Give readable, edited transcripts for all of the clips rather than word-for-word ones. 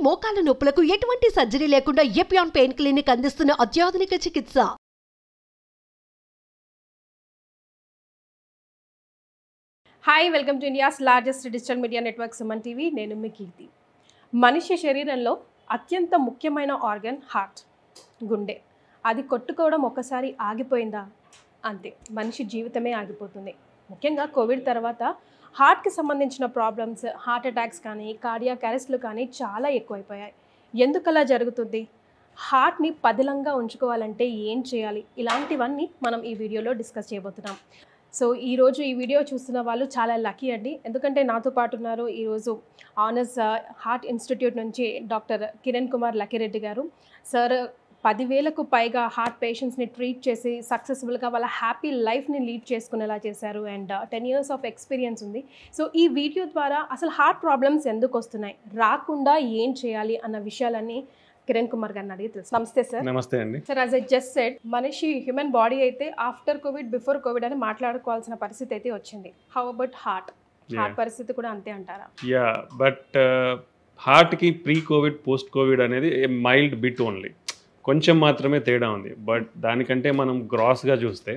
మోకాల నొప్పులకు ఎటువంటి సర్జరీ లేకుండా ఎపియాన్ పెయిన్ క్లినిక్ అందిస్తున్న అత్యాధునిక చికిత్స. Hi, welcome to India's largest digital media network Suman TV. నేను మీ కీర్తి. మనిషి శరీరంలో అత్యంత ముఖ్యమైన ఆర్గన్ హార్ట్, గుండె. అది కొట్టుకోవడం ఒక్కసారి ఆగిపోయిందా అంతే, మనిషి జీవితమే ఆగిపోతుంది. ముఖ్యంగా కోవిడ్ తర్వాత హార్ట్కి సంబంధించిన ప్రాబ్లమ్స్, హార్ట్ అటాక్స్ కానీ కార్డియాక్ అరెస్ట్లు కానీ చాలా ఎక్కువైపోయాయి. ఎందుకు అలా జరుగుతుంది? హార్ట్ని పదిలంగా ఉంచుకోవాలంటే ఏం చేయాలి? ఇలాంటివన్నీ మనం ఈ వీడియోలో డిస్కస్ చేయబోతున్నాం. సో ఈరోజు ఈ వీడియో చూస్తున్న వాళ్ళు చాలా లక్కీ అండి, ఎందుకంటే నాతో పాటు ఉన్నారు ఈరోజు ఆనర్స్ హార్ట్ ఇన్స్టిట్యూట్ నుంచి డాక్టర్ కిరణ్ కుమార్ లక్కిరెడ్డి గారు. సార్ 10,000కు పైగా హార్ట్ పేషెంట్స్ని ట్రీట్ చేసి సక్సెస్ఫుల్గా వాళ్ళ హ్యాపీ లైఫ్ని లీడ్ చేసుకునేలా చేశారు. అండ్ 10 years ఆఫ్ ఎక్స్పీరియన్స్ ఉంది. సో ఈ వీడియో ద్వారా అసలు హార్ట్ ప్రాబ్లమ్స్ ఎందుకు వస్తున్నాయి, రాకుండా ఏం చేయాలి అన్న విషయాలన్నీ కిరణ్ కుమార్ గారిని అడిగి తెలుసు. నమస్తే సార్. నమస్తే అండి. Sir, as I just said, మనిషి హ్యూమన్ బాడీ అయితే ఆఫ్టర్ కోవిడ్ బిఫోర్ కోవిడ్ అని మాట్లాడుకోవాల్సిన పరిస్థితి అయితే వచ్చింది. హౌ అబౌట్ హార్ట్ పరిస్థితి కూడా అంతే అంటారా? యా, బట్ హార్ట్కి ప్రీ కోవిడ్ పోస్ట్ కోవిడ్ అనేది మైల్డ్ బిట్ ఓన్లీ, కొంచెం మాత్రమే తేడా ఉంది. బట్ దానికంటే మనం గ్రాస్గా చూస్తే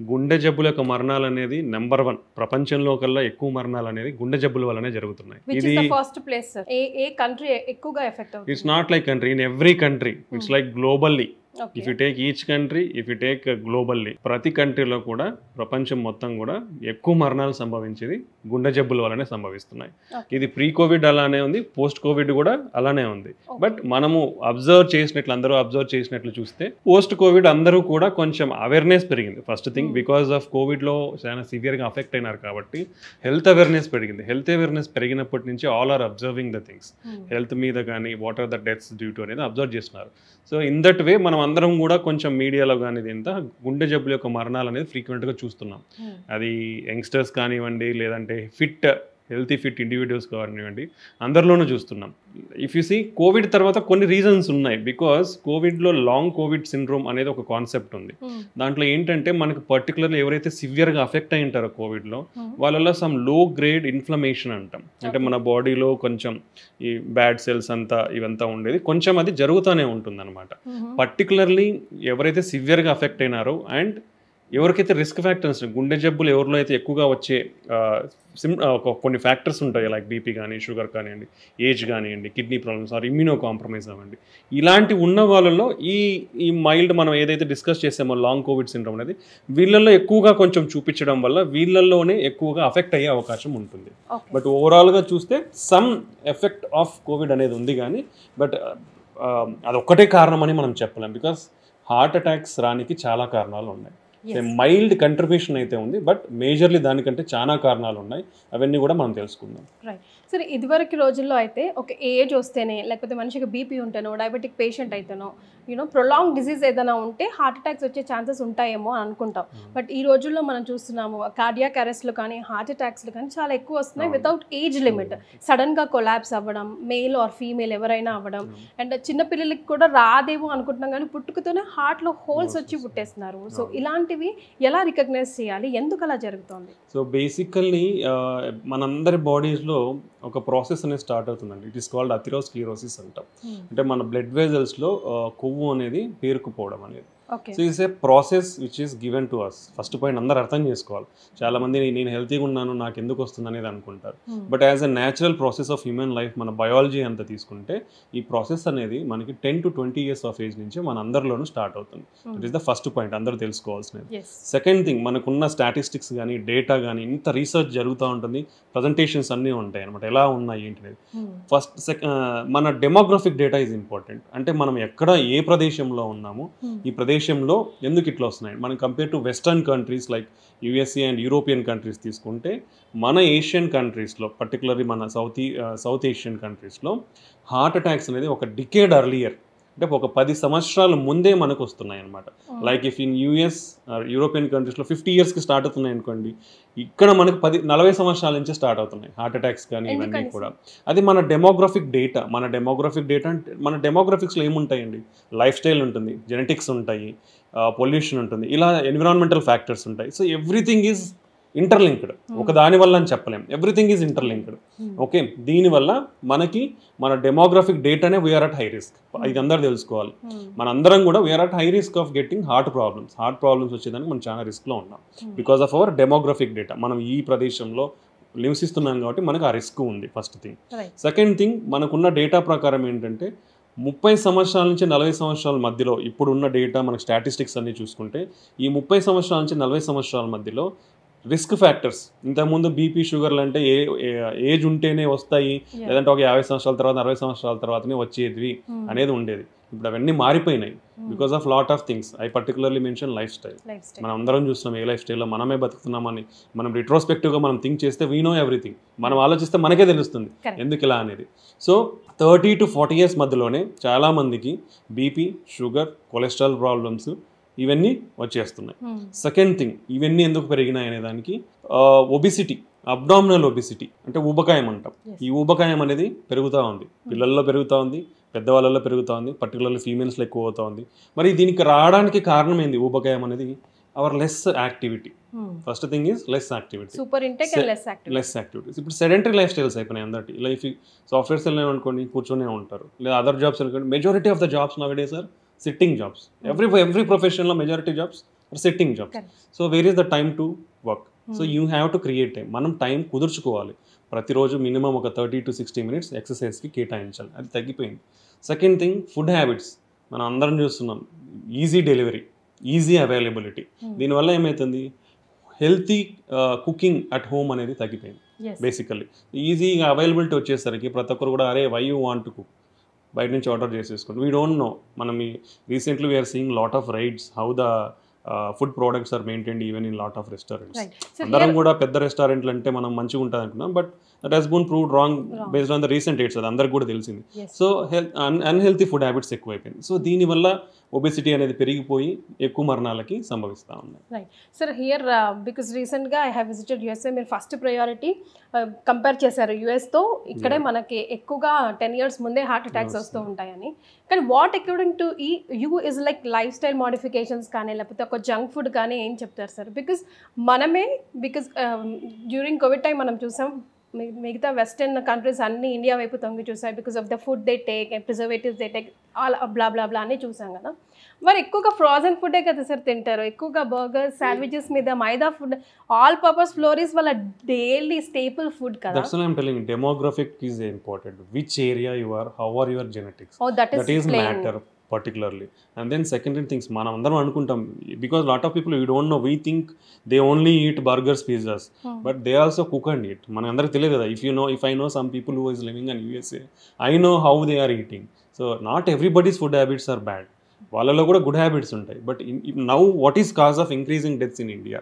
గుండె జబ్బుల యొక్క మరణాలు అనేది నెంబర్ 1 ప్రపంచంలో కల్లా ఎక్కువ మరణాలు అనేది గుండె జబ్బుల వల్లనే జరుగుతున్నాయి. ఇది ఫస్ట్ ప్లేస్. ఏ కంట్రీ ఎక్కువగా ఎఫెక్ట్ అవుతుంది? It's not like country, in every country it's like globally. If you take each country, if you take globally, ప్రతి కంట్రీలో కూడా ప్రపంచం మొత్తం కూడా ఎక్కువ మరణాలు సంభవించేది గుండె జబ్బుల వల్లనే సంభవిస్తున్నాయి. ఇది ప్రీ కోవిడ్ అలానే ఉంది, పోస్ట్ కోవిడ్ కూడా అలానే ఉంది. బట్ మనము అందరూ అబ్జర్వ్ చేసినట్లు చూస్తే పోస్ట్ కోవిడ్ అందరూ కూడా కొంచెం అవేర్నెస్ పెరిగింది. ఫస్ట్ థింగ్, బికాస్ ఆఫ్ కోవిడ్లో చాలా సివియర్గా అఫెక్ట్ అయినారు కాబట్టి హెల్త్ అవేర్నెస్ పెరిగింది. హెల్త్ అవేర్నెస్ పెరిగినప్పటి నుంచి all are observing the things. Health మీద కానీ what are the deaths due to అనేది అబ్జర్వ్ చేస్తున్నారు. సో ఇన్ దట్ వే మనం అందరం కూడా కొంచెం మీడియాలో కానీ ఇంత గుండె జబ్బుల యొక్క మరణాలు అనేది ఫ్రీక్వెంట్గా చూస్తున్నాం. అది యంగ్స్టర్స్ కానివ్వండి, లేదంటే హెల్తీ ఫిట్ ఇండివిజువల్స్ కానివ్వండి, అందరిలోనూ చూస్తున్నాం. ఇఫ్ యూ సీ కోవిడ్ తర్వాత కొన్ని రీజన్స్ ఉన్నాయి. బికాస్ కోవిడ్లో లాంగ్ కోవిడ్ సిండ్రోమ్ అనేది ఒక కాన్సెప్ట్ ఉంది. దాంట్లో ఏంటంటే మనకు పర్టికులర్లీ ఎవరైతే సివియర్గా అఫెక్ట్ అయి ఉంటారో కోవిడ్లో, వాళ్ళలో సమ్ లో గ్రేడ్ ఇన్ఫ్లమేషన్ అంటాం. అంటే మన బాడీలో కొంచెం ఈ బ్యాడ్ సెల్స్ అంతా ఇవంతా ఉండేది, కొంచెం అది జరుగుతూనే ఉంటుంది అనమాట. పర్టికులర్లీ ఎవరైతే సివియర్గా అఫెక్ట్ అయినారో అండ్ ఎవరికైతే రిస్క్ ఫ్యాక్టర్స్, గుండె జబ్బులు ఎవరిలో అయితే ఎక్కువగా వచ్చే కొన్ని ఫ్యాక్టర్స్ ఉంటాయి, లైక్ బీపీ కానీ, షుగర్ కానివ్వండి, ఏజ్ కానివ్వండి, kidney problems or immunocompromise అవ్వండి, ఇలాంటి ఉన్న వాళ్ళలో ఈ మైల్డ్ మనం ఏదైతే డిస్కస్ చేసామో లాంగ్ కోవిడ్ సిండ్రోమ్ అనేది వీళ్ళల్లో ఎక్కువగా కొంచెం చూపించడం వల్ల వీళ్ళల్లోనే ఎక్కువగా అఫెక్ట్ అయ్యే అవకాశం ఉంటుంది. బట్ ఓవరాల్గా చూస్తే సమ్ ఎఫెక్ట్ ఆఫ్ కోవిడ్ అనేది ఉంది కానీ, బట్ అదొక్కటే కారణం అని మనం చెప్పలేం. బికాస్ హార్ట్ అటాక్స్ రానికి చాలా కారణాలు ఉన్నాయి. మైల్డ్ కంట్రిబ్యూషన్ అయితే ఉంది, బట్ మేజర్లీ దానికంటే చాలా కారణాలు ఉన్నాయి. అవన్నీ కూడా మనం తెలుసుకుందాం. రైట్. సరే, ఇదివరకు రోజుల్లో అయితే ఒక ఏజ్ వస్తేనే, లేకపోతే మనిషికి బీపీ ఉంటేనో, డయాబెటిక్ పేషెంట్ అయితేనో, ప్రొలాంగ్ డిజీజ్ ఏదైనా ఉంటే హార్ట్ అటాక్స్ వచ్చే ఛాన్సెస్ ఉంటాయేమో అని అనుకుంటాం. బట్ ఈ రోజుల్లో మనం చూస్తున్నాము కార్డియాక్ అరెస్ట్లు కానీ, హార్ట్ అటాక్స్లు కానీ చాలా ఎక్కువ వస్తున్నాయి వితౌట్ ఏజ్ లిమిట్. సడన్గా కొలాప్స్ అవ్వడం, మేల్ ఆర్ ఫీమేల్ ఎవరైనా అవ్వడం, అండ్ చిన్నపిల్లలకి కూడా రాదేమో అనుకుంటున్నాం కానీ పుట్టుకతోనే హార్ట్లో హోల్స్ వచ్చి పుట్టేస్తున్నారు. సో ఇలాంటివి ఎలా రికగ్నైజ్ చేయాలి, ఎందుకు అలా జరుగుతుంది? సో బేసికల్లీ మనందరి బాడీస్లో ఒక ప్రాసెస్ అనేది స్టార్ట్ అవుతుందండి. ఇట్ ఈస్ కాల్డ్ అథెరోస్క్లెరోసిస్ అంటాం. అంటే మన బ్లడ్ వెజల్స్లో కొవ్వు అనేది పేరుకుపోవడం అనేది. So it's a process which is given to us. First point అందరూ అర్థం చేసుకోవాలి. చాలా మంది నేను హెల్తీగా ఉన్నాను, నాకు ఎందుకు వస్తుంది అనేది అనుకుంటారు. But as a natural process of human life, మన బయాలజీ అంతా తీసుకుంటే ఈ ప్రాసెస్ అనేది మనకి 10 to 20 years ఆఫ్ ఏజ్ నుంచి మన అందరిలోనూ స్టార్ట్ అవుతుంది. It is the first point అందరూ తెలుసుకోవాల్సినది. సెకండ్ థింగ్, మనకున్న స్టాటిస్టిక్స్ కానీ, డేటా కానీ, ఇంత రీసెర్చ్ జరుగుతూ ఉంటుంది, ప్రజెంటేషన్స్ అన్నీ ఉంటాయి అనమాట, ఎలా ఉన్నాయి ఏంటి అనేది. మన డెమోగ్రఫిక్ డేటా ఈజ్ ఇంపార్టెంట్. అంటే మనం ఎక్కడ ఏ ప్రదేశంలో ఉన్నామో, ఈ ప్రదేశంలో ఎందుకు ఇట్లా వస్తున్నాయి. మనం compare to western countries like USA and European countries తీసుకుంటే, మన ఏషియన్ కంట్రీస్లో, పర్టికులర్లీ మన సౌత్ ఏషియన్ కంట్రీస్లో హార్ట్ అటాక్స్ అనేది ఒక డికేడ్ అర్లియర్, అంటే ఒక 10 సంవత్సరాల ముందే మనకు వస్తున్నాయి అనమాట. Like if in US European కంట్రీస్లో 50 yearsకి స్టార్ట్ అవుతున్నాయి అనుకోండి, ఇక్కడ మనకు 40 సంవత్సరాల నుంచి స్టార్ట్ అవుతున్నాయి హార్ట్ అటాక్స్ కానీ ఇవన్నీ కూడా. అది మన డెమోగ్రఫిక్ డేటా. అంటే మన డెమోగ్రఫిక్స్లో ఏముంటాయండి, లైఫ్ స్టైల్ ఉంటుంది, జెనెటిక్స్ ఉంటాయి, పొల్యూషన్ ఉంటుంది, ఇలా ఎన్విరాన్మెంటల్ ఫ్యాక్టర్స్ ఉంటాయి. So everything is interlinked. ఒక దాని వల్ల అని చెప్పలేం, ఎవ్రీథింగ్ ఈజ్ ఇంటర్లింక్డ్. ఓకే, దీనివల్ల మనకి మన డెమోగ్రఫిక్ డేటానే వీఆర్ అట్ హై రిస్క్. ఇది అందరూ తెలుసుకోవాలి. మనందరం కూడా we're at high risk of getting heart problems వచ్చేదానికి మనం చాలా రిస్క్లో ఉన్నాం because of our demographic data. మనం ఈ ప్రదేశంలో నివసిస్తున్నాం కాబట్టి మనకు ఆ రిస్క్ ఉంది, ఫస్ట్ థింగ్. సెకండ్ థింగ్, మనకున్న డేటా ప్రకారం ఏంటంటే 30 సంవత్సరాల నుంచి 40 సంవత్సరాల మధ్యలో ఇప్పుడున్న డేటా మనకు స్టాటిస్టిక్స్ అన్ని చూసుకుంటే ఈ 30 సంవత్సరాల నుంచి 40 సంవత్సరాల మధ్యలో రిస్క్ ఫ్యాక్టర్స్, ఇంతకుముందు బీపీ షుగర్లు అంటే ఏజ్ ఉంటేనే వస్తాయి, లేదంటే ఒక 50 సంవత్సరాల తర్వాత 60 సంవత్సరాల తర్వాతనే వచ్చేది అనేది ఉండేది. ఇప్పుడు అవన్నీ మారిపోయినాయి because of lot of things. I particularly mention life style. మనం అందరం చూస్తున్నాం ఏ లైఫ్ స్టైల్లో మనమే బతుకుతున్నామని. మనం రిట్రోస్పెక్టివ్గా మనం థింక్ చేస్తే వీ నో ఎవ్రీథింగ్. మనం ఆలోచిస్తే మనకే తెలుస్తుంది ఎందుకు ఇలా అనేది. సో 30 to 40 years మధ్యలోనే చాలామందికి బీపీ, షుగర్, కొలెస్ట్రాల్ ప్రాబ్లమ్స్ ఇవన్నీ వచ్చేస్తున్నాయి. సెకండ్ థింగ్, ఇవన్నీ ఎందుకు పెరిగినాయి అనే దానికి ఒబిసిటీ, అబ్డామినల్ ఒబిసిటీ అంటే ఊబకాయం అంటాం. ఈ ఊబకాయం అనేది పెరుగుతూ ఉంది, పిల్లల్లో పెరుగుతూ ఉంది, పెద్దవాళ్ళలో పెరుగుతూ ఉంది, పర్టికులర్లీ ఫీమేల్స్లో ఎక్కువ అవుతూ ఉంది. మరి దీనికి రావడానికి కారణం ఏంది? ఊబకాయం అనేది our less activity. First thing is less activity, less activities. ఇప్పుడు సెడెంటరీ లైఫ్ స్టైల్స్ అయిపోయినాయి అందరికి. లైఫ్ సాఫ్ట్వేర్స్ వెళ్ళినా అనుకోండి కూర్చొనే ఉంటారు, లేదా అదర్ జాబ్స్ అనుకోండి. Majority of the jobs nowadays are sitting jobs. Every ప్రొఫెషన్లో majority jobs are sitting jobs. So where is the time to work? So you have to create time. మనం time కుదుర్చుకోవాలి. ప్రతిరోజు మినిమం ఒక 30 to 60 minutes ఎక్సర్సైజ్కి కేటాయించాలి. అది తగ్గిపోయింది. Second thing, food habits. మనం అందరం చూస్తున్నాం, ఈజీ డెలివరీ, ఈజీ అవైలబిలిటీ. దీనివల్ల ఏమవుతుంది, హెల్తీ కుకింగ్ అట్ హోమ్ అనేది తగ్గిపోయింది. బేసికల్లీ ఈజీగా అవైలబిలిటీ వచ్చేసరికి ప్రతి ఒక్కరు కూడా అరే why you want to cook, బయట నుంచి ఆర్డర్ చేసేసుకోండి. We don't know. మనం recently we're seeing lot of raids how the food products are maintained even in lot of restaurants. అందరం కూడా పెద్ద రెస్టారెంట్లు అంటే మనం మంచిగా ఉంటుంది అనుకున్నాం, but that has been proved wrong based on the recent dates. అది అందరికి కూడా తెలిసింది. సో అన్హెల్తీ ఫుడ్ హ్యాబిట్స్ ఎక్కువైపోయింది. సో దీనివల్ల ఒబెసిటీ అనేది పెరిగిపోయి ఎక్కువ మరణాలకి సంభవిస్తూ ఉన్నాయి. రైట్ సార్, హియర్ బికాస్ రీసెంట్గా ఐ హ్యావ్ విజిటెడ్ యూఎస్ఏ. మీరు ఫస్ట్ ప్రయారిటీ కంపేర్ చేశారు యూఎస్తో. ఇక్కడే మనకి ఎక్కువగా 10 years ముందే హార్ట్ అటాక్స్ వస్తూ ఉంటాయని. కానీ what according to you is like life style modifications కానీ లేకపోతే ఒక జంక్ ఫుడ్ కానీ ఏం చెప్తారు sir? Because during COVID time మనం చూసాం, మిగతా వెస్టర్న్ కంట్రీస్ అన్ని ఇండియా వైపు తొంగి చూసాయి because of the food they take, preservatives they take, all blah blah blah అని చూసాం కదా. మరి ఎక్కువగా ఫ్రోజన్ ఫుడే కదా సార్ తింటారు, ఎక్కువగా బర్గర్స్, శాండ్విచెస్ మీద మైదా ఫుడ్, ఆల్ పర్పస్ ఫ్లోరీస్ వాళ్ళ డైలీ స్టేపుల్ ఫుడ్ కదా. That's what I'm telling you. Demographic is important. Which area you are, how are your genetics? Oh, that is matter particularly. And then secondary things, మనం అందరం అనుకుంటాం, because lot of people we don't know, we think they only eat burgers, pizzas, but they also cook and eat. మన అందరికి తెలియదు కదా. If I know some people who is living in USA, I know how they are eating. So not everybody's food habits are bad. వాళ్ళలో కూడా good habits ఉంటాయి. But now what is cause of increasing deaths in India?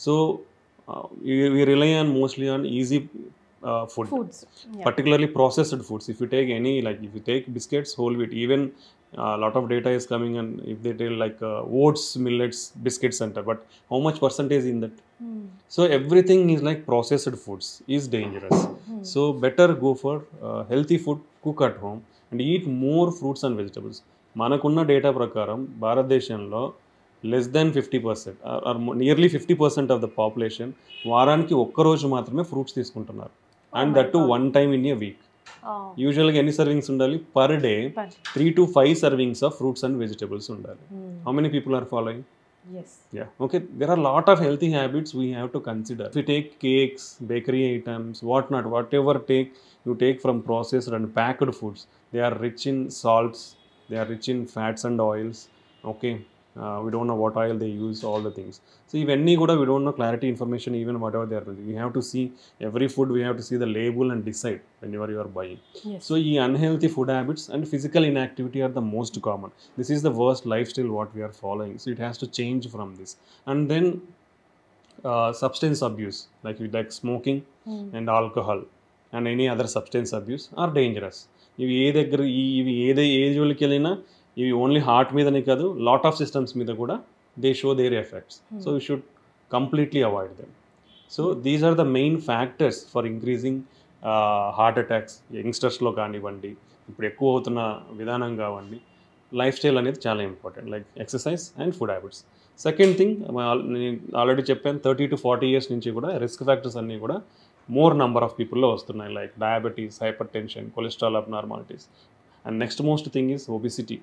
So we rely on mostly on easy foods, particularly processed foods. If you take any, like if you take biscuits, whole wheat, even lot of data is coming, and if they tell like oats, millets, biscuits center, but how much percentage in that? So everything is like processed foods is dangerous. So better go for healthy food, cook at home and eat more fruits and vegetables. మనకున్న data ప్రకారం భారతదేశంలో less than 50% or nearly 50% of the population వారానికి ఒక్కరోజు మాత్రమే fruits తీసుకుంటున్నారు. And that too 1 time in a week. యూజువల్గా ఎన్ని servings ఉండాలి? Per day 3 to 5 servings of fruits and vegetables ఉండాలి. How many people are following? Yeah, okay, there are a lot of healthy habits we have to consider. If you take cakes, bakery items, whatever you take from processed and packed foods, they are rich in salts, they are rich in fats and oils. Okay, we don't know what oil they use, all the things. So ivanni kuda we don't know clarity information, even whatever they are using. We have to see every food, we have to see the label and decide whenever you are buying. So ee unhealthy food habits and physical inactivity are the most common. This is the worst lifestyle what we are following. So it has to change from this. And then substance abuse, like smoking and alcohol and any other substance abuse are dangerous. ఇవి ఏ జోలికి వెళ్ళినా ఇవి only heart మీదనే కాదు, lot of systems మీద కూడా they show their effects. So you should completely avoid them. So these are the main factors for increasing heart attacks. యంగ్స్టర్స్లో కానివ్వండి, ఇప్పుడు ఎక్కువ అవుతున్న విధానం కావండి, లైఫ్ స్టైల్ అనేది చాలా important, like exercise and food habits. Second thing నేను ఆల్రెడీ చెప్పాను 30 to 40 years నుంచి కూడా రిస్క్ ఫ్యాక్టర్స్ అన్నీ కూడా మోర్ నెంబర్ ఆఫ్ పీపుల్లో వస్తున్నాయి, like diabetes, hyper tension, cholesterol abnormalities. And next most thing is obesity.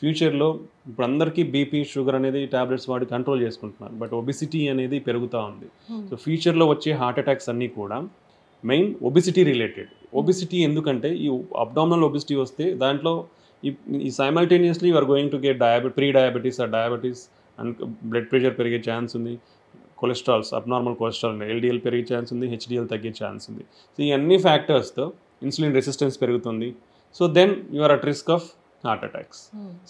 ఫ్యూచర్లో ఇప్పుడు అందరికీ బీపీ, షుగర్ అనేది ట్యాబ్లెట్స్ వాడి కంట్రోల్ చేసుకుంటున్నారు, బట్ ఒబిసిటీ అనేది పెరుగుతూ ఉంది. సో ఫ్యూచర్లో వచ్చే హార్ట్ అటాక్స్ అన్నీ కూడా మెయిన్ ఒబిసిటీ రిలేటెడ్. ఒబిసిటీ ఎందుకంటే ఈ అబ్డామినల్ ఒబిసిటీ వస్తే దాంట్లో ఈ simultaneously you're going to get prediabetes or diabetes and blood pressure పెరిగే ఛాన్స్ ఉంది, కొలెస్ట్రాల్స్, అబ్నార్మల్ కొలెస్ట్రాల్, ఎల్డిఎల్ పెరిగే ఛాన్స్ ఉంది, హెచ్డిఎల్ తగ్గే ఛాన్స్ ఉంది. సో ఈ అన్ని ఫ్యాక్టర్స్తో ఇన్సులిన్ రెసిస్టెన్స్ పెరుగుతుంది. So then you are at risk of heart attacks.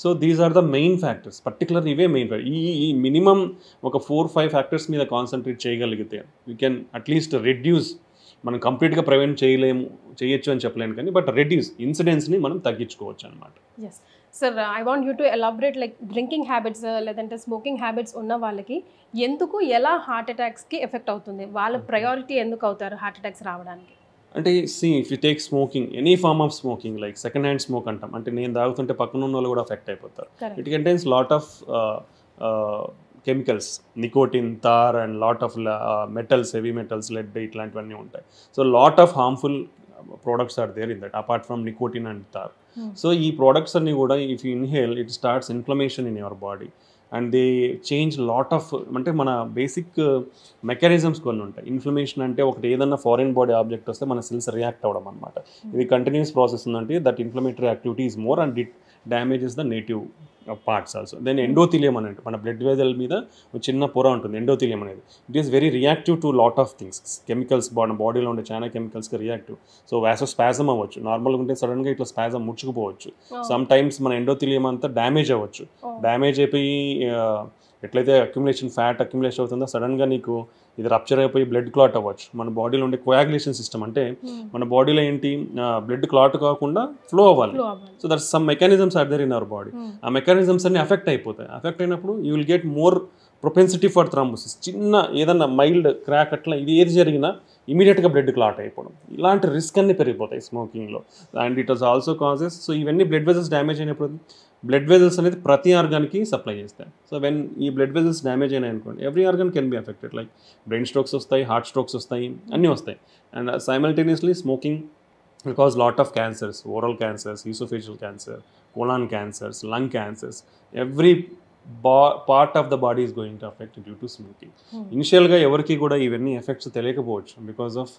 So these are the main factors, particular ఇవే మెయిన్ ఫ్యాక్టర్. ఈ మినిమం ఒక 4-5 ఫ్యాక్టర్స్ మీద కాన్సన్ట్రేట్ చేయగలిగితే యూ కెన్ అట్లీస్ట్ రెడ్యూస్. మనం కంప్లీట్గా ప్రివెంట్ చేయొచ్చు అని చెప్పలేను కానీ బట్ రెడ్యూస్ ఇన్సిడెంట్స్ని మనం తగ్గించుకోవచ్చు అనమాట. Yes sir, I want you to elaborate like drinking habits లేదంటే స్మోకింగ్ హ్యాబిట్స్ ఉన్న వాళ్ళకి ఎందుకు ఎలా హార్ట్ అటాక్స్కి ఎఫెక్ట్ అవుతుంది, వాళ్ళ ప్రయారిటీ ఎందుకు అవుతారు హార్ట్ అటాక్స్ రావడానికి? అంటే if you take smoking, any form of smoking like second hand smoke అంటాం, అంటే నేను తాగుతుంటే పక్కన ఉన్న వాళ్ళు కూడా ఎఫెక్ట్ అయిపోతారు. It contains lot of chemicals, nicotine, tar and lot of metals, heavy metals, lead ఇట్లాంటివన్నీ ఉంటాయి. So lot of harmful products are there in that apart from nicotine and tar. So ఈ products అన్ని కూడా if you inhale it starts inflammation in your body and they change lot of అంటే మన basic mechanisms కొన్ని ఉంటాయి. Inflammation అంటే ఒకటి ఏదన్నా ఫారిన్ బాడీ ఆబ్జెక్ట్ వస్తే మన సెల్స్ రియాక్ట్ అవ్వడం అనమాట. ఇది కంటిన్యూస్ ప్రాసెస్ ఉందంటే that inflammatory activity is more and it damages the native parts also. Then endothelium అని అంటే మన బ్లడ్ వెజల్ మీద ఒక చిన్న పొర ఉంటుంది, ఎండోథీలియం అనేది. It is very reactive to lot of things, chemicals, బాడీలో ఉండే చాలా కెమికల్స్కి రియాక్టివ్. సో వాసోస్పాజమ్ అవ్వచ్చు, నార్మల్గా ఉంటే సడన్గా ఇట్లా స్పాజమ్ ముచ్చుకుపోవచ్చు. సమ్ టైమ్స్ మన ఎండోథీలియం అంతా డ్యామేజ్ అవ్వచ్చు. డ్యామేజ్ అయిపోయి ఎట్లయితే ఫ్యాట్ అక్యుములేషన్ అవుతుందో సడన్గా నీకు ఇది రప్చర్ అయిపోయి బ్లడ్ క్లాట్ అవ్వచ్చు. మన బాడీలో ఉండే కోయాగులేషన్ సిస్టమ్ అంటే మన బాడీలో ఏంటి బ్లడ్ క్లాట్ కాకుండా ఫ్లో అవ్వాలి. So that's some mechanisms are there in our body. ఆ మెకానిజమ్స్ అన్ని అఫెక్ట్ అయిపోతాయి. అఫెక్ట్ అయినప్పుడు you will get more propensity for thrombosis. చిన్న ఏదన్నా మైల్డ్ క్రాక్ అట్లా ఇది ఏది జరిగినా ఇమీడియట్గా బ్లడ్ క్లాట్ అయిపోవడం, ఇలాంటి రిస్క్ అన్ని పెరిగిపోతాయి స్మోకింగ్లో. And it was also causes. So ఇవన్నీ బ్లడ్ వెజల్స్ డ్యామేజ్ అయినప్పుడు బ్లడ్ వెజల్స్ అనేది ప్రతి ఆర్గాన్కి సప్లై చేస్తాయి. సో వెన్ ఈ బ్లడ్ వెజల్స్ డ్యామేజ్ అయినాయి అనుకోండి every organ can be affected, like brain strokes వస్తాయి, హార్ట్ స్ట్రోక్స్ వస్తాయి, అన్నీ వస్తాయి. And simultaneously smoking will cause lot of cancers, oral cancers, esophageal cancer, colon cancers, lung cancers. Every part of the body is going to affect due to smoking. ఇనిషియల్గా ఎవరికి కూడా ఇవన్నీ effects తెలియకపోవచ్చు because of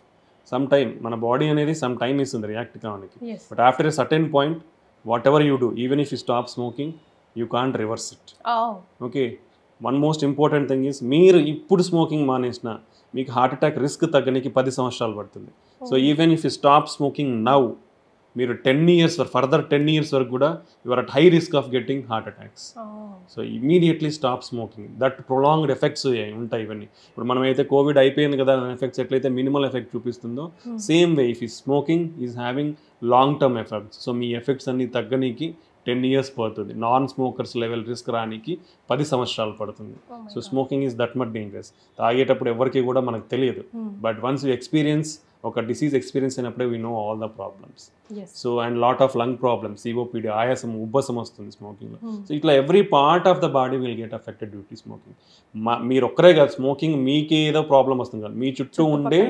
some time మన body అనేది some time ఇస్తుంది react కావడానికి. But after a certain point what ever you do, even if you stop smoking you can't reverse it. Okay, one most important thing is మీరు ఇప్పుడు smoking మానేసిన మీకు heart attack risk తగ్గడానికి 10 సంవత్సరాలు పడుతుంది. So even if you stop smoking now మీరు 10 years further 10 years వరకు కూడా you are at high risk of getting heart attacks. So immediately stop smoking. That prolonged effects ఉంటాయి ఇవన్నీ. ఇప్పుడు మనమైతే కోవిడ్ అయిపోయింది కదా ఎఫెక్ట్స్ ఎట్లయితే మినిమల్ ఎఫెక్ట్ చూపిస్తుందో సేమ్ వే ఇఫ్ ఈ smoking is having long term effects. So మీ ఎఫెక్ట్స్ అన్ని తగ్గనీకి 10 years పడుతుంది. నాన్ స్మోకర్స్ లెవెల్ రిస్క్ రానికి 10 సంవత్సరాలు పడుతుంది. So smoking is that much dangerous. తాగేటప్పుడు ఎవరికి కూడా మనకు తెలియదు, బట్ వన్స్ యూ ఎక్స్పీరియన్స్ ఒక డిసీజ్ ఎక్స్పీరియన్స్ అయినప్పుడే we know all the problems. So and lot of lung problems, COPD, ఆయాసం, ఉబ్బసం వస్తుంది స్మోకింగ్లో. సో ఇట్లా every part of the body will get affected due to smoking. మీరు ఒక్కరే కాదు, స్మోకింగ్ మీకే ఏదో ప్రాబ్లం వస్తుంది కాదు, మీ చుట్టూ ఉండే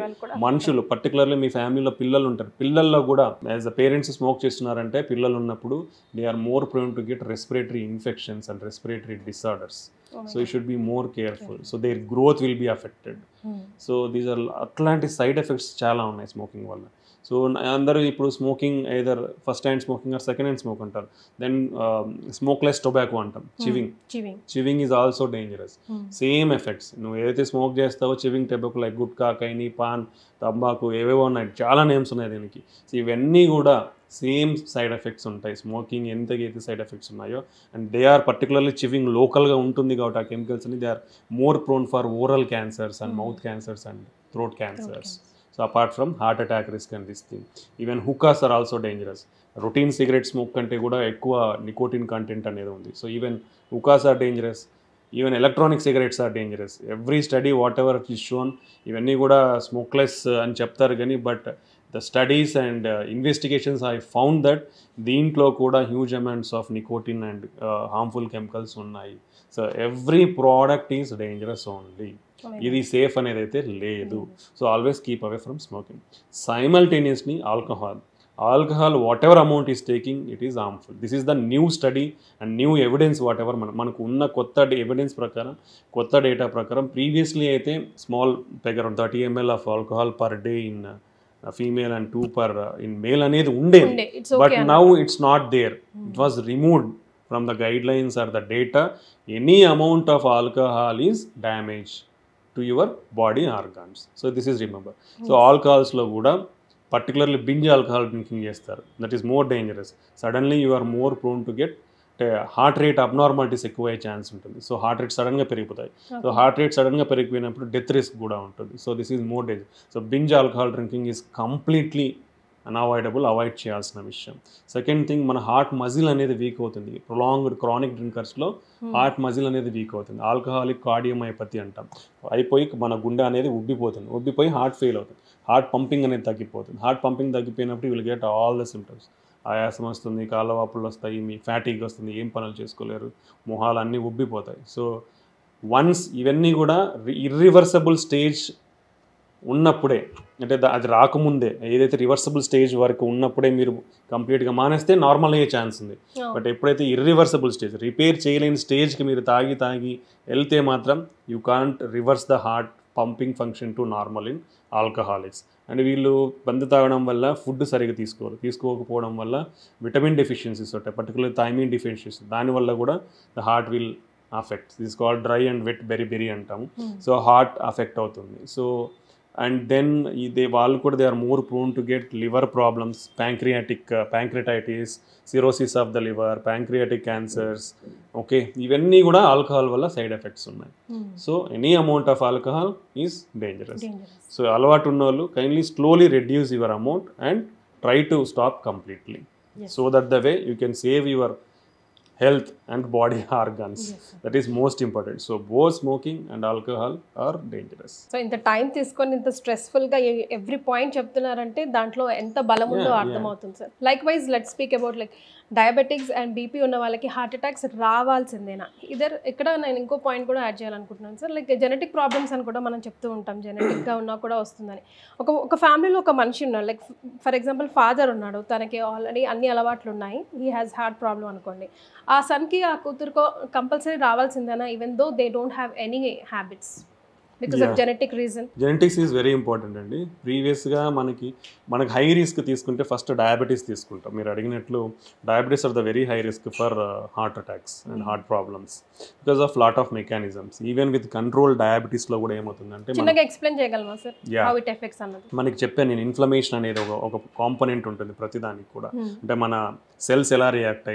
మనుషులు, పర్టికులర్లీ మీ ఫ్యామిలీలో పిల్లలు ఉంటారు, పిల్లల్లో కూడా యాజ్ ద పేరెంట్స్ స్మోక్ చేస్తున్నారంటే పిల్లలు ఉన్నప్పుడు they are more prone to get respiratory infections and respiratory disorders. So you should be more careful. So their growth will be affected. So these are అట్లాంటి side effects చాలా ఉన్నాయి smoking వల్ల. So అందరూ ఇప్పుడు smoking either first hand smoking or second hand smoke అంటారు. Then smokeless tobacco అంటాం, chewing is also dangerous. Same effects. నువ్వు ఏదైతే స్మోక్ చేస్తావో chewing tobacco like gutka, khaini, paan, తంబాకు ఏవేవో ఉన్నాయి, చాలా నేమ్స్ ఉన్నాయి దీనికి. సో ఇవన్నీ కూడా సేమ్ సైడ్ ఎఫెక్ట్స్ ఉంటాయి. స్మోకింగ్ ఎంతకైతే సైడ్ ఎఫెక్ట్స్ ఉన్నాయో and they are particularly chewing లోకల్గా ఉంటుంది కాబట్టి ఆ కెమికల్స్ అని they are more prone for oral cancers and mouth cancers and throat cancers. So apart from heart attack risk and this thing, even hookahs are also dangerous. Routine cigarette smoke కంటే కూడా ఎక్కువ nicotine content అనేది ఉంది. So even hookahs are dangerous, even electronic cigarettes are dangerous. Every study whatever it is shown ఇవన్నీ కూడా smokeless అని చెప్తారు కానీ but the studies and investigations I found that దీంట్లో కూడా huge amounts of nicotine and harmful chemicals ఉన్నాయి. So every product is dangerous only. ఇది safe అనేది అయితే లేదు. So always keep away from smoking. Simultaneously alcohol whatever amount is taking it is harmful. This is the new study and new evidence whatever మనకు ఉన్న కొత్త evidence ప్రకారం, కొత్త data ప్రకారం ప్రీవియస్లీ అయితే small peg or 30 ml of alcohol per day in female and 2 per in male అనేది ఉండేది. But now it's not there. It was removed from the guidelines or the data. Any amount of alcohol is damage to your body organs. So this is remember. So ఆల్కహాల్స్లో కూడా particularly binge alcohol drinking చేస్తారు. That is more dangerous. Suddenly you are more prone to get heart rate abnormalities ఎక్కువ అయ్యే chance ఉంటుంది. So heart rate సడన్గా పెరిగిపోతాయి. So heart rate సడన్గా పెరిగిపోయినప్పుడు death risk కూడా ఉంటుంది. So this is more danger. So binge alcohol drinking is completely unavoidable, avoid చేయాల్సిన విషయం. సెకండ్ థింగ్, మన హార్ట్ మజిల్ అనేది వీక్ అవుతుంది. ప్రొలాంగ్డ్ క్రానిక్ డ్రింకర్స్లో హార్ట్ మజిల్ అనేది వీక్ అవుతుంది. ఆల్కహాలిక్ కార్డియోమైపతి అంటాం. అయిపోయి మన గుండె అనేది ఉబ్బిపోతుంది. ఉబ్బిపోయి హార్ట్ ఫెయిల్ అవుతుంది. హార్ట్ పంపింగ్ అనేది తగ్గిపోతుంది. హార్ట్ పంపింగ్ తగ్గిపోయినప్పుడు you will get all the symptoms. ఆయాసం వస్తుంది, కాళ్ళ వాపులు వస్తాయి, మీ ఫ్యాటిక్ వస్తుంది, ఏం పనులు చేసుకోలేరు, మొహాలు అన్నీ ఉబ్బిపోతాయి. సో వన్స్ ఇవన్నీ కూడా ఇర్రివర్సబుల్ స్టేజ్ ఉన్నప్పుడే, అంటే అది రాకముందే, ఏదైతే రివర్సబుల్ స్టేజ్ వరకు ఉన్నప్పుడే మీరు కంప్లీట్గా మానేస్తే నార్మల్ అయ్యే ఛాన్స్ ఉంది. బట్ ఎప్పుడైతే ఇర్రివర్సబుల్ స్టేజ్, రిపేర్ చేయలేని స్టేజ్కి మీరు తాగి వెళ్తే మాత్రం you can't reverse the heart pumping function to normal in alcoholics. And వీళ్ళు బంద్ తాగడం వల్ల ఫుడ్ సరిగ్గా తీసుకోకపోవడం వల్ల విటమిన్ డెఫిషియన్సీస్ ఉంటాయి, పర్టికులర్ థైమిన్ డెఫిషియన్సీ. దానివల్ల కూడా the heart will affect. This called dry and wet beri అంటాము. సో హార్ట్ అఫెక్ట్ అవుతుంది. సో అండ్ దెన్ వాళ్ళు కూడా they are more prone to get liver problems, pancreatitis, cirrhosis of the liver, pancreatic cancers. Okay, ఇవన్నీ కూడా alcohol వల్ల side effects ఉన్నాయి. So any amount of alcohol is dangerous. So అలవాటు ఉన్న వాళ్ళు kindly slowly reduce your amount and try to stop completely. So that the way you can save your health and body organs. That is most important. So both smoking and alcohol are dangerous. So ఇంత time తీసుకొని ఇంత స్ట్రెస్ఫుల్గా every point చెప్తున్నారంటే దాంట్లో ఎంత బలం ఉందో అర్థమవుతుంది sir. Like wise let's speak about like diabetics and BP ఉన్న వాళ్ళకి హార్ట్ అటాక్స్ రావాల్సిందేనా? ఇక్కడ నేను ఇంకో పాయింట్ కూడా యాడ్ చేయాలనుకుంటున్నాను సార్. లైక్ జెనెటిక్ ప్రాబ్లమ్స్ అని కూడా మనం చెప్తూ ఉంటాం, జెనెటిక్గా ఉన్నా కూడా వస్తుందని. ఒక ఫ్యామిలీలో ఒక మనిషి ఉన్నాడు, లైక్ ఫర్ ఎగ్జాంపుల్ ఫాదర్ ఉన్నాడు, తనకి ఆల్రెడీ అన్ని అలవాట్లు ఉన్నాయి, హీ హ్యాస్ హార్ట్ ప్రాబ్లం అనుకోండి. ఆ సన్కి ఆ కూతురుకో కంపల్సరీ రావాల్సిందేనా, even though they don't have any habits because of genetic reason? Genetics is very important అండి. ప్రీవియస్గా మనకి హై రిస్క్ తీసుకుంటే ఫస్ట్ డయాబెటీస్ తీసుకుంటాం. మీరు అడిగినట్లు diabetes are the very high risk for heart attacks and heart problems because of lot of mechanisms. Even with control డయాబెటీస్లో కూడా ఏమవుతుందంటే, చిన్నగా ఎక్స్ప్లెయిన్ చేయగలమా సార్ హౌ ఇట్ ఎఫెక్ట్స్ అన్నది? మనకి చెప్పాను నేను, ఇన్ఫ్లమేషన్ అనేది ఒక కాంపోనెంట్ ఉంటుంది ప్రతిదానికి కూడా. అంటే మన సెల్స్ ఎలా రియాక్ట్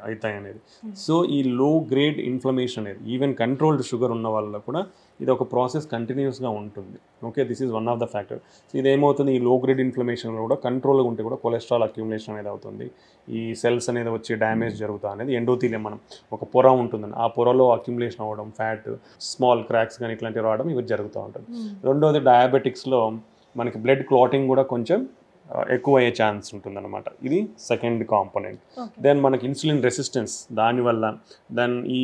అవుతాయి అనేది. సో ఈ లో గ్రేడ్ ఇన్ఫ్లమేషన్ అనేది ఈవెన్ కంట్రోల్డ్ షుగర్ ఉన్న వాళ్ళలో కూడా ఇది ఒక ప్రాసెస్ కంటిన్యూస్గా ఉంటుంది. Okay, this is one of the factor. So ఇదేమవుతుంది, ఈ లో గ్రేడ్ ఇన్ఫ్లమేషన్లో కూడా కంట్రోల్గా ఉంటే కూడా కొలెస్ట్రాల్ అక్యుములేషన్ అనేది అవుతుంది. ఈ సెల్స్ అనేది వచ్చి డ్యామేజ్ జరుగుతా అనేది ఎండోథీలియం, మనం ఒక పొర ఉంటుందని ఆ పొరలో అక్యుములేషన్ అవ్వడం, ఫ్యాట్, స్మాల్ క్రాక్స్ కానీ ఇట్లాంటివి రావడం ఇవి జరుగుతూ ఉంటుంది. రెండోది డయాబెటిక్స్లో మనకి బ్లడ్ క్లాటింగ్ కూడా కొంచెం ఎక్కువ అయ్యే ఛాన్స్ ఉంటుందన్నమాట. ఇది సెకండ్ కాంపోనెంట్. దెన్ మనకి ఇన్సులిన్ రెసిస్టెన్స్ దానివల్ల, దెన్ ఈ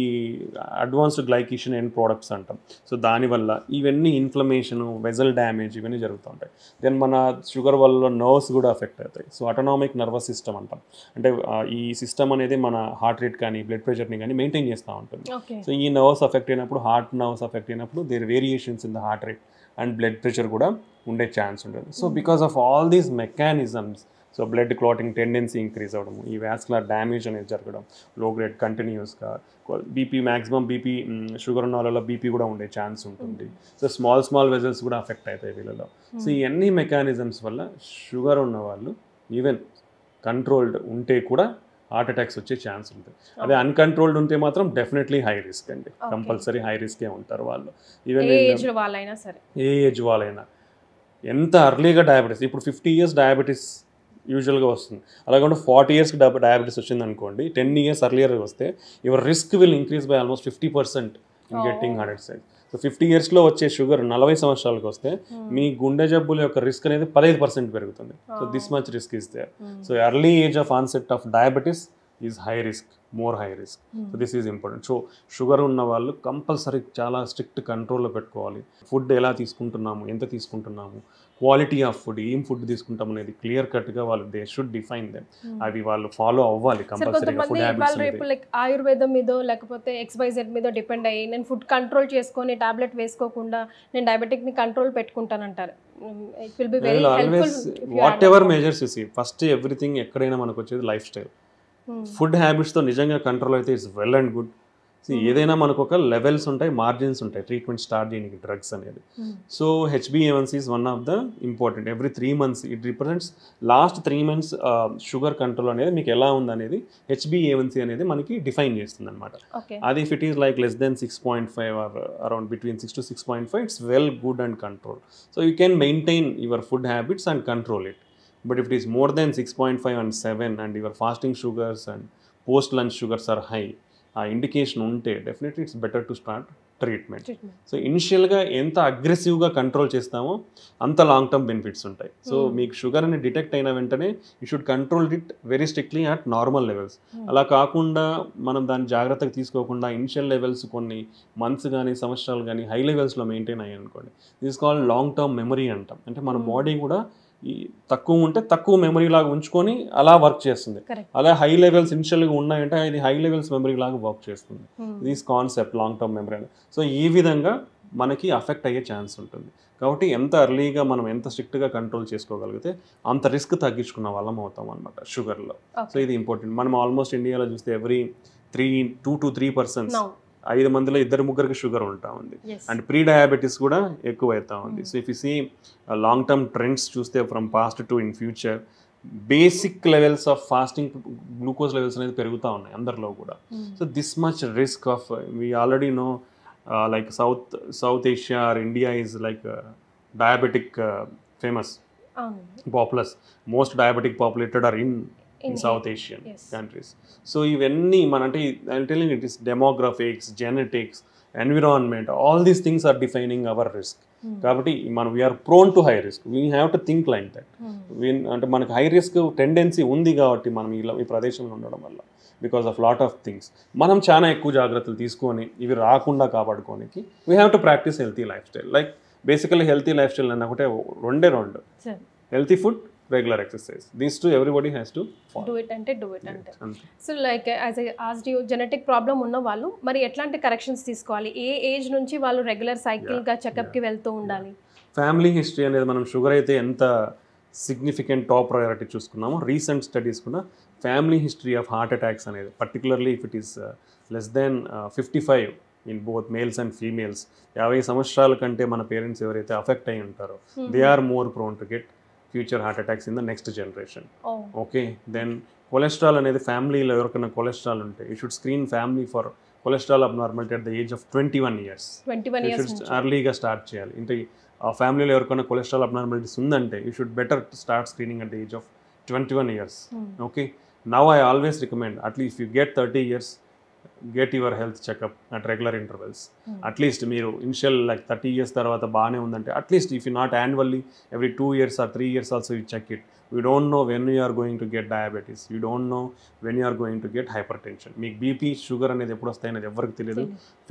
అడ్వాన్స్డ్ గ్లైకేషన్ ఎండ్ ప్రోడక్ట్స్ అంటాం. సో దానివల్ల ఇవన్నీ ఇన్ఫ్లమేషన్, వెజల్ డ్యామేజ్ ఇవన్నీ జరుగుతూ ఉంటాయి. దెన్ మన షుగర్ వల్ల నర్వ్స్ కూడా ఎఫెక్ట్ అవుతాయి. సో ఆటోనామిక్ నర్వస్ సిస్టమ్ అంటాం. అంటే ఈ సిస్టమ్ అనేది మన హార్ట్ రేట్ కానీ బ్లడ్ ప్రెషర్ని కానీ మెయింటైన్ చేస్తూ ఉంటుంది. సో ఈ నర్వ్స్ ఎఫెక్ట్ అయినప్పుడు, హార్ట్ నర్వ్స్ ఎఫెక్ట్ అయినప్పుడు there variations in the heart rate and blood pressure కూడా ఉండే ఛాన్స్ ఉంటుంది. So because of all these mechanisms, so blood clotting tendency increase అవ్వడం, ఈ వాస్కులర్ డ్యామేజ్ అనేది జరగడం, లో గ్రేడ్ కంటిన్యూస్గా బీపీ, మ్యాక్సిమం బీపీ, షుగర్ ఉన్న వాళ్ళలో బీపీ కూడా ఉండే ఛాన్స్ ఉంటుంది. సో స్మాల్ వెజల్స్ కూడా అఫెక్ట్ అవుతాయి వీళ్ళలో. సో ఈ అన్ని మెకానిజమ్స్ వల్ల షుగర్ ఉన్న వాళ్ళు ఈవెన్ కంట్రోల్డ్ ఉంటే కూడా హార్ట్ అటాక్స్ వచ్చే ఛాన్స్ ఉంటుంది. అదే అన్కంట్రోల్డ్ ఉంటే మాత్రం డెఫినెట్లీ హై రిస్క్ అండి, కంపల్సరీ హై రిస్కే ఉంటారు వాళ్ళు. ఈవెన్ ఏ ఏజ్ వాళ్ళైనా, ఎంత అర్లీగా డయాబెటీస్, ఇప్పుడు 50 years డయాబెటీస్ యూజువల్గా వస్తుంది, అలాగే 40 years డయాబెటీస్ వచ్చింది అనుకోండి, 10 years అర్లియర్ వస్తే your risk will increase by almost 50% in getting heart attack. So so 50 yearsలో వచ్చే షుగర్ 40 సంవత్సరాలకు వస్తే మీ గుండె జబ్బుల యొక్క రిస్క్ అనేది 15% పెరుగుతుంది. So this much risk is there. So early age of onset of diabetes is high risk, more high risk. So this is important. So sugar ఉన్న వాళ్ళు కంపల్సరీ చాలా స్ట్రిక్ట్ కంట్రోల్లో పెట్టుకోవాలి. ఫుడ్ ఎలా తీసుకుంటున్నాము, ఎంత తీసుకుంటున్నాము, క్వాలిటీ ఆఫ్ ఫుడ్, ఏం ఫుడ్ తీసుకుంటాం అనేది క్లియర్ కట్గా వాళ్ళు దే షుడ్ డిఫైన్ దెమ్. అవి వాళ్ళు ఫాలో అవ్వాలి కంపల్సరీగా. ఫుడ్ హ్యాబిట్స్ రేపు లైక్ ఆయుర్వేదం మీదో లేకపోతే XYZ మీదో డిపెండ్ అయ్యి నేను ఫుడ్ కంట్రోల్ చేసుకొని టాబ్లెట్ వేసుకోకుండా నేను డయాబెటిక్ ని కంట్రోల్ పెట్టుకుంటానంటారు. It will be very helpful. Whatever measures you see, first everything ఎక్కడైనా మనకు వచ్చేది లైఫ్ స్టైల్. ఫుడ్ హ్యాబిట్స్తో నిజంగా కంట్రోల్ అయితే ఇట్స్ వెల్ అండ్ గుడ్. ఏదైనా మనకు ఒక లెవెల్స్ ఉంటాయి, మార్జిన్స్ ఉంటాయి ట్రీట్మెంట్ స్టార్ట్ చేయడానికి డ్రగ్స్ అనేది. So HbA1c is one of the important. Every 3 months it represents last 3 months sugar control అనేది మీకు ఎలా ఉందనేది HbA1c అనేది మనకి డిఫైన్ చేస్తుంది అనమాట. అది if it is like less than 6.5 or around between 6 to 6.5 it's well good and control. So you can maintain your food habits and control it. But if it is more than 6.5 and 7 and your fasting sugars and post lunch sugars are high, indication unte definitely it's better to start treatment. So ఇనిషియల్గా ఎంత అగ్రెసివ్గా control చేస్తామో అంత long term benefits ఉంటాయి. So మీకు sugar అని detect అయిన వెంటనే you should control it very strictly at normal levels. అలా కాకుండా మనం దాన్ని జాగ్రత్తగా తీసుకోకుండా ఇనిషియల్ లెవెల్స్ కొన్ని మంత్స్ కానీ సంవత్సరాలు కానీ హై లెవెల్స్లో మెయింటైన్ అయ్యాయి అనుకోండి, this called long term memory అంటాం. అంటే మన బాడీ కూడా ఈ తక్కువ ఉంటే తక్కువ మెమరీ లాగా ఉంచుకొని అలా వర్క్ చేస్తుంది. అలా హై లెవెల్స్ ఇనిషియల్గా ఉన్నాయంటే ఇది హై లెవెల్స్ మెమరీ లాగా వర్క్ చేస్తుంది. This concept long term memory. So ఈ విధంగా మనకి అఫెక్ట్ అయ్యే ఛాన్స్ ఉంటుంది. కాబట్టి ఎంత ఎర్లీగా మనం ఎంత స్ట్రిక్ట్గా కంట్రోల్ చేసుకోగలిగితే అంత రిస్క్ తగ్గించుకున్న వాళ్ళం అవుతాం అనమాట షుగర్లో. సో ఇది ఇంపార్టెంట్. మనం ఆల్మోస్ట్ ఇండియాలో చూస్తే ఎవ్రీ 2 to 3 persons 5 మందిలో 2-3 షుగర్ ఉంటా ఉంది. అండ్ ప్రీ డయాబెటీస్ కూడా ఎక్కువ అవుతా ఉంది. So if you see long term trends చూస్తే from past to in future basic levels of fasting glucose levels అనేది పెరుగుతూ ఉన్నాయి అందరిలో కూడా. So this much risk of we already know like South Asia or India is like diabetic famous, populous, most diabetic populated or in South Asian countries. So ఇవన్నీ మన అంటే I'm telling you, it is demographics, genetics, environment, all these things are defining our risk. కాబట్టి మనం we are prone to high risk. We have to think like that. అంటే మనకు high risk tendency ఉంది కాబట్టి మనం ఈ ప్రదేశంలో ఉండడం వల్ల because of lot of things మనం చాలా ఎక్కువ జాగ్రత్తలు తీసుకొని ఇవి రాకుండా కాపాడుకోనికి we have to practice healthy life style. Like basically healthy life style అన్న ఒకటే రెండు healthy food, regular exercise. These two everybody has to follow. Do it ante. So like as I asked you, genetic problem ఉన్న వాళ్ళు మరి ఎట్లాంటి corrections తీసుకోవాలి? ఏ age నుంచి వాళ్ళు రెగ్యులర్ సైకిల్ గా చెకప్ కి వెళ్తూ ఉండాలి? ఫ్యామిలీ హిస్టరీ అనేది మనం షుగర్ అయితే ఎంత సిగ్నిఫికెంట్ టాప్ ప్రయారిటీ చూసుకున్నామో రీసెంట్ స్టడీస్ కూడా family history of heart attacks అనేది particularly if it is less than 55 in both males and females, 50 సంవత్సరాల కంటే మన పేరెంట్స్ ఎవరైతే అఫెక్ట్ అయి ఉంటారో they are more prone to get future heart attacks in the next generation. Okay, then cholesterol అనేది ఫ్యామిలీలో ఎవరికైనా కొలెస్ట్రాల్ ఉంటే you should screen family for cholesterol abnormality at the age of 21 years. You should ఎర్లీగా start చేయాలి. అంటే ఆ ఫ్యామిలీలో ఎవరికైనా కొలెస్ట్రాల్ అబ్నార్మాలిటీస్ ఉందంటే you should better start screening at the age of 21 years. Okay, now I always recommend at least if you get 30 years get your health checkup at regular intervals. At least మీరు initial like 30 years తర్వాత బాగానే ఉందంటే at least if you not annually every 2 years or 3 years also you check it. You don't know when you are going to get diabetes. You don't know when you are going to get hypertension. మీకు BP sugar అనేది ఎప్పుడు వస్తాయనేది ఎవరికి తెలియదు.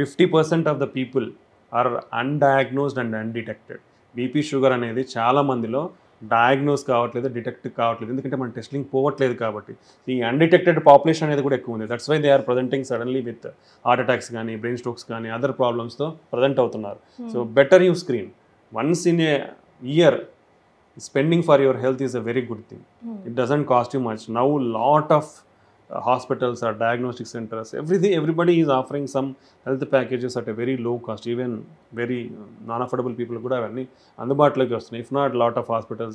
50% of the people are undiagnosed and undetected. BP sugar అనేది చాలా మందిలో diagnose కావట్లేదు, డిటెక్ట్ కావట్లేదు, ఎందుకంటే మన టెస్టింగ్ పోవట్లేదు కాబట్టి. ఈ అన్డిటెక్టెడ్ పాపులేషన్ అనేది కూడా ఎక్కువ ఉంది. That's why they are presenting suddenly with heart attacks కానీ బ్రెయిన్ స్ట్రోక్స్ కానీ అదర్ ప్రాబ్లమ్స్తో ప్రజెంట్ అవుతున్నారు. So better you screen once in a year. Spending for your health is a very good thing. It doesn't cost you much. Now lot of hospitals or diagnostic centers, everybody is offering some health packages at a very low cost. Even very non-affordable people కూడా అవన్నీ అందుబాటులోకి వస్తున్నాయి. If not, lot of hospitals,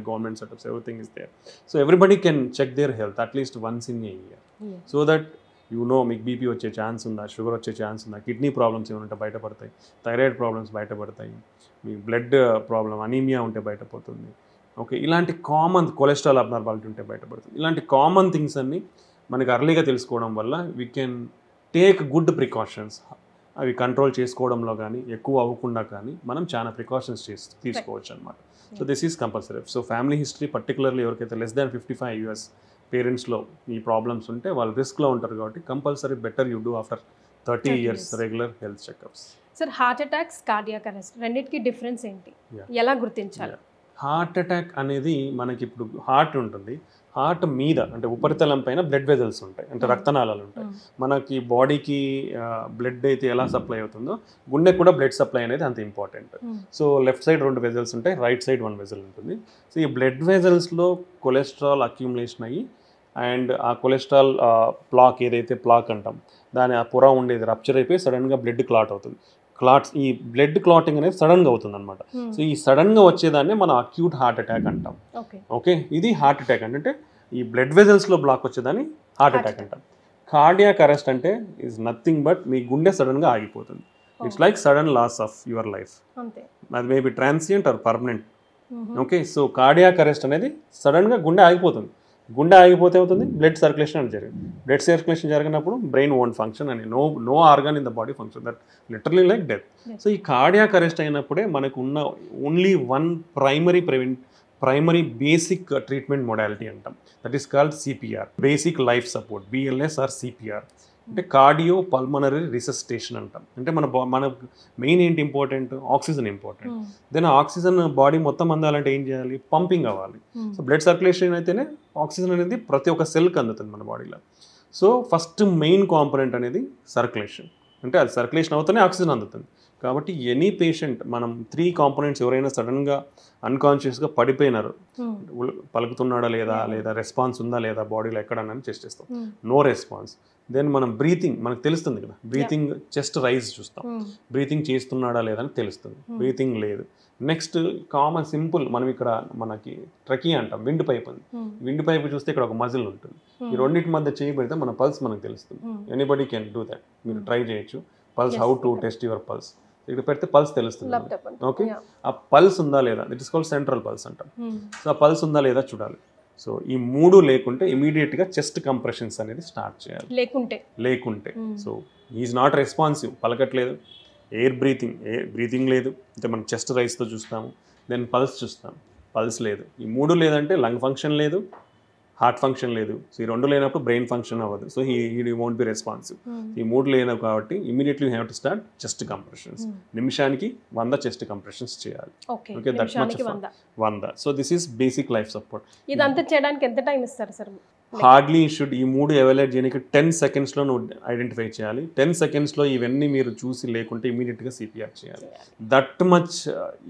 government setups, everything is there. So everybody can check their health at least once in a year. So that you know మీకు BP వచ్చే chance ఉందా, sugar వచ్చే chance ఉందా, kidney problems ఏమైనా బయటపడతాయి, thyroid problems బయటపడతాయి, మీ blood problem anaemia ఉంటే బయటపడుతుంది. ఓకే, ఇలాంటి కామన్ కొలెస్ట్రాల్ అబ్నార్మాలిటీ ఉంటే బయటపడుతుంది. ఇలాంటి కామన్ థింగ్స్ అన్నీ మనకి అర్లీగా తెలుసుకోవడం వల్ల we can take good precautions. అవి కంట్రోల్ చేసుకోవడంలో కానీ ఎక్కువ అవ్వకుండా కానీ మనం చాలా ప్రికాషన్స్ తీసుకోవచ్చు అనమాట. So this is compulsory. So family history particularly ఎవరికైతే లెస్ దాన్ 55 years పేరెంట్స్లో ఈ ప్రాబ్లమ్స్ ఉంటే వాళ్ళు రిస్క్లో ఉంటారు కాబట్టి compulsory better you do after 30 years regular health checkups. Sir heart attacks, cardiac arrest రెండింటికి డిఫరెన్స్ ఏంటి, ఎలా గుర్తించాలి? హార్ట్ అటాక్ అనేది మనకి ఇప్పుడు హార్ట్ ఉంటుంది, హార్ట్ మీద అంటే ఉపరితలం పైన బ్లడ్ వెజల్స్ ఉంటాయి, అంటే రక్తనాళాలు ఉంటాయి. మనకి బాడీకి బ్లడ్ అయితే ఎలా సప్లై అవుతుందో గుండెకి కూడా బ్లడ్ సప్లై అనేది అంత important. So left side 2 vessels ఉంటాయి, రైట్ సైడ్ 1 వెజల్ ఉంటుంది. సో ఈ బ్లడ్ వెజల్స్లో కొలెస్ట్రాల్ అక్యూములేషన్ అయ్యి అండ్ ఆ కొలెస్ట్రాల్ ప్లాక్ ఏదైతే ప్లాక్ అంటాం దాని ఆ పొర ఉండేది రప్చర్ అయిపోయి సడన్గా బ్లడ్ క్లాట్ అవుతుంది. ఈ బ్లడ్ క్లాటింగ్ అనేది సడన్గా అవుతుంది అనమాట. సో ఈ సడన్గా వచ్చేదాన్ని మనం అక్యూట్ హార్ట్ అటాక్ అంటాం. ఓకే, ఇది హార్ట్ అటాక్ అంటే ఈ బ్లడ్ వెజల్స్లో బ్లాక్ వచ్చేదాన్ని హార్ట్ అటాక్ అంటాం. కార్డియాక్ అరెస్ట్ అంటే ఈజ్ నథింగ్ బట్ మీ గుండె సడన్గా ఆగిపోతుంది. It's like sudden loss of your life, అది maybe transient or permanent. Okay, so cardiac arrest అనేది సడన్గా గుండె ఆగిపోతుంది. గుండె ఆగిపోతే అవుతుంది బ్లడ్ సర్క్యులేషన్ అని జరిగింది. బ్లడ్ సర్క్యులేషన్ జరిగినప్పుడు బ్రెయిన్ ఓంట్ ఫంక్షన్ అని no organ in the body function, that literally like death. So ఈ కార్డియాక్ అరెస్ట్ అయినప్పుడే మనకు ఉన్న only one primary basic treatment modality అంటాం, that is called CPR, basic life support, BLS or CPR అంటే cardio pulmonary resuscitation అంటాం. అంటే మన main ఏంటి important, oxygen important. Then oxygen body మొత్తం అందాలంటే ఏం చేయాలి, పంపింగ్ అవ్వాలి. సో బ్లడ్ సర్క్యులేషన్ అయితేనే ఆక్సిజన్ అనేది ప్రతి ఒక్క సెల్కి అందుతుంది మన బాడీలో. సో ఫస్ట్ మెయిన్ కాంపోనెంట్ అనేది సర్క్యులేషన్, అంటే అది సర్క్యులేషన్ అవుతూనే ఆక్సిజన్ అందుతుంది. కాబట్టి ఎనీ పేషెంట్ మనం 3 కాంపోనెంట్స్ ఎవరైనా సడన్గా అన్కాన్షియస్గా పడిపోయినారు, పలుకుతున్నాడా లేదా రెస్పాన్స్ ఉందా లేదా బాడీలో ఎక్కడన్నా చెస్ట్ చేస్తాం, నో రెస్పాన్స్. దెన్ మనం బ్రీతింగ్ మనకు తెలుస్తుంది కదా, బ్రీతింగ్ చెస్ట్ రైజ్ చూస్తాం, బ్రీతింగ్ చేస్తున్నాడా లేదా అని తెలుస్తుంది, బ్రీతింగ్ లేదు. నెక్స్ట్ కామన్ సింపుల్ మనం ఇక్కడ మనకి ట్రకీ అంటాం, విండ్ పైప్ ఉంది, విండ్ పైప్ చూస్తే ఇక్కడ ఒక మజిల్ ఉంటుంది, ఈ రెండింటి మధ్య చేయి పెడితే మన పల్స్ మనకు తెలుస్తుంది. ఎనీబడి కెన్ డూ దట్, మీరు ట్రై చేయొచ్చు. Pulse, how to test your pulse, ఇక్కడ పెడితే పల్స్ తెలుస్తుంది. ఓకే, ఆ పల్స్ ఉందా లేదా, it is called central pulse అంటాం. సో ఆ పల్స్ ఉందా లేదా చూడాలి. సో ఈ 3 లేకుంటే ఇమీడియట్గా చెస్ట్ కంప్రెషన్స్ అనేది స్టార్ట్ చేయాలి. లేకుంటే సో ఈజ్ నాట్ రెస్పాన్సివ్, పలకట్లేదు, బ్రీతింగ్ లేదు, అంటే మనం చెస్ట్ రైస్తో చూస్తాము. దెన్ పల్స్ చూస్తాం, పల్స్ లేదు. ఈ 3 లేదంటే లంగ్ ఫంక్షన్ లేదు, హార్ట్ ఫంక్షన్ లేదు. సో ఈ 2 లేనప్పుడు బ్రెయిన్ ఫంక్షన్ అవ్వదు. So he won't be responsive. ఈ 3 లేనవి కాబట్టి immediately you have to start chest compressions. నిమిషానికి 100 చెస్ట్ కంప్రెషన్స్ చేయాలి. Okay, that much 100. So this is basic life support. ఇదంతా చేయడానికి ఎంత టైం ఇస్తారు సార్? హార్డ్లీ షుడ్ ఈ 3 ఎవాల్యుయేట్ చేయడానికి 10 secondsలో నువ్వు ఐడెంటిఫై చేయాలి. 10 secondsలో ఇవన్నీ మీరు చూసి లేకుంటే ఇమీడియట్గా సిపిఆర్ చేయాలి. That much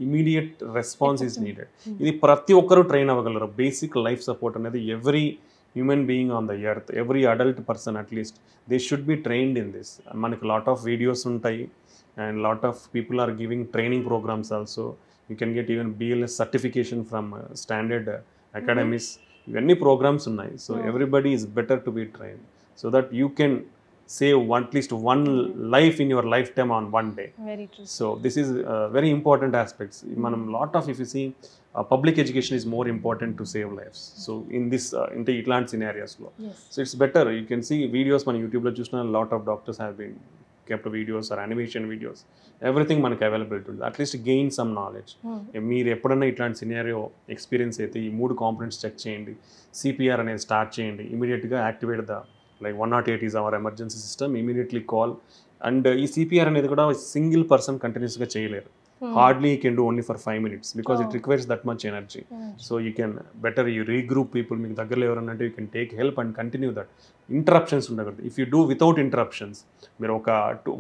immediate response is needed. ఇది ప్రతి ఒక్కరూ ట్రైన్ అవ్వగలరు. బేసిక్ లైఫ్ సపోర్ట్ అనేది every human being on the earth, every adult person at least they should be trained in this. మనకి లాట్ ఆఫ్ వీడియోస్ ఉంటాయి and lot of people are giving training programmes also. You can get even BLS certification from standard academies. ఇవన్నీ programmes ఉన్నాయి. So everybody is better to be train so that you can save at least 1 life in your lifetime on one day. Very true. So this is very important aspects. Manam lot of, if you see, public education is more important to save lives. So in this into itlant scenarios lo, so it's better. You can see videos man YouTube lo chusna, lot of doctors have been kept videos or animation videos, everything మనకు available ఉంటుంది. At least gain some knowledge. మీరు ఎప్పుడన్నా ఇట్లాంటి scenario experience అయితే ఈ 3 components check చేయండి, CPR అనేది start చేయండి, ఇమీడియట్గా activate the like 108 is our emergency system, immediately call. And ఈ సిపిఆర్ అనేది కూడా సింగిల్ పర్సన్ కంటిన్యూస్గా చేయలేరు. Hardly you can do only for 5 minutes because it requires that much energy. So you can better you regroup people, మీకు దగ్గరలో ఎవరన్నా అంటే you can take help and continue that. Interruptions ఉండకూడదు. If you do without interruptions, మీరు ఒక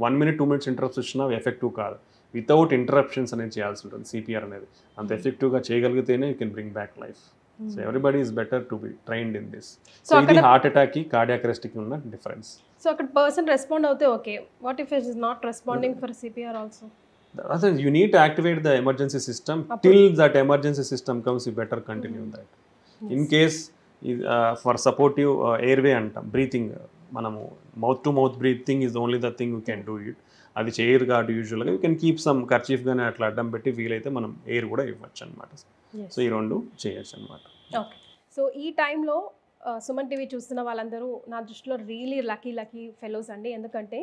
1 minute 2 minutes interrupts వచ్చినా effective కాదు. Without interruptions అనేది చేయాల్సి ఉంటుంది. సిపిఆర్ అనేది అంత ఎఫెక్టివ్గా చేయగలిగితేనే you can bring back life. So everybody is better to be trained in this. So ఇది హార్ట్ అటాక్కి కార్డియాక్ అరెస్ట్కి ఉన్న డిఫరెన్స్. సో అక్కడ పర్సన్ రెస్పాండ్ అవుతే okay, what if it is not responding for CPR also? You need to activate the emergency system. Till that emergency system comes, you better continue that. In case for supportive airway antam, breathing, manamu mouth to mouth breathing is the only the thing you can do it. అది చేయరు కాబట్టి యూజువల్గా you can keep some kerchief కానీ అట్లా అడ్డం పెట్టి వీలైతే మనం ఎయిర్ కూడా ఇవ్వచ్చు అనమాట. సో ఈ 2 చేయొచ్చు అనమాట. ఓకే, సో ఈ టైంలో సుమన్ టీవీ చూస్తున్న వాళ్ళందరూ నా దృష్టిలో రియలీ లక్కీ ఫెలోస్ అండి. ఎందుకంటే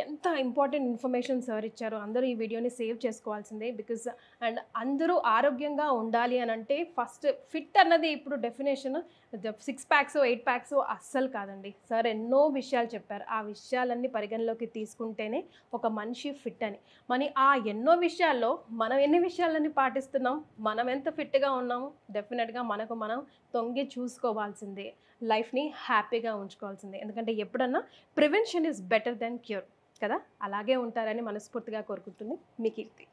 ఎంత ఇంపార్టెంట్ ఇన్ఫర్మేషన్ సార్ ఇచ్చారో. అందరూ ఈ వీడియోని సేవ్ చేసుకోవాల్సిందే. బికాజ్ అండ్ అందరూ ఆరోగ్యంగా ఉండాలి అని అంటే ఫస్ట్ ఫిట్ అన్నది ఇప్పుడు డెఫినేషన్ 6 ప్యాక్స్ 8 ప్యాక్స్ అస్సలు కాదండి. సార్ ఎన్నో విషయాలు చెప్పారు. ఆ విషయాలన్నీ పరిగణలోకి తీసుకుంటేనే ఒక మనిషి ఫిట్ అని. మరి ఆ ఎన్నో విషయాల్లో మనం ఎన్ని విషయాలన్నీ పాటిస్తున్నాం, మనం ఎంత ఫిట్గా ఉన్నాము, డెఫినెట్గా మనకు మనం తొంగి చూసుకోవాల్సిందే. లైఫ్ని హ్యాపీగా ఉంచుకోవాల్సిందే. ఎందుకంటే ఎప్పుడన్నా prevention is better than cure కదా. అలాగే ఉంటారని మనస్ఫూర్తిగా కోరుకుంటుంది మీ కీర్తి.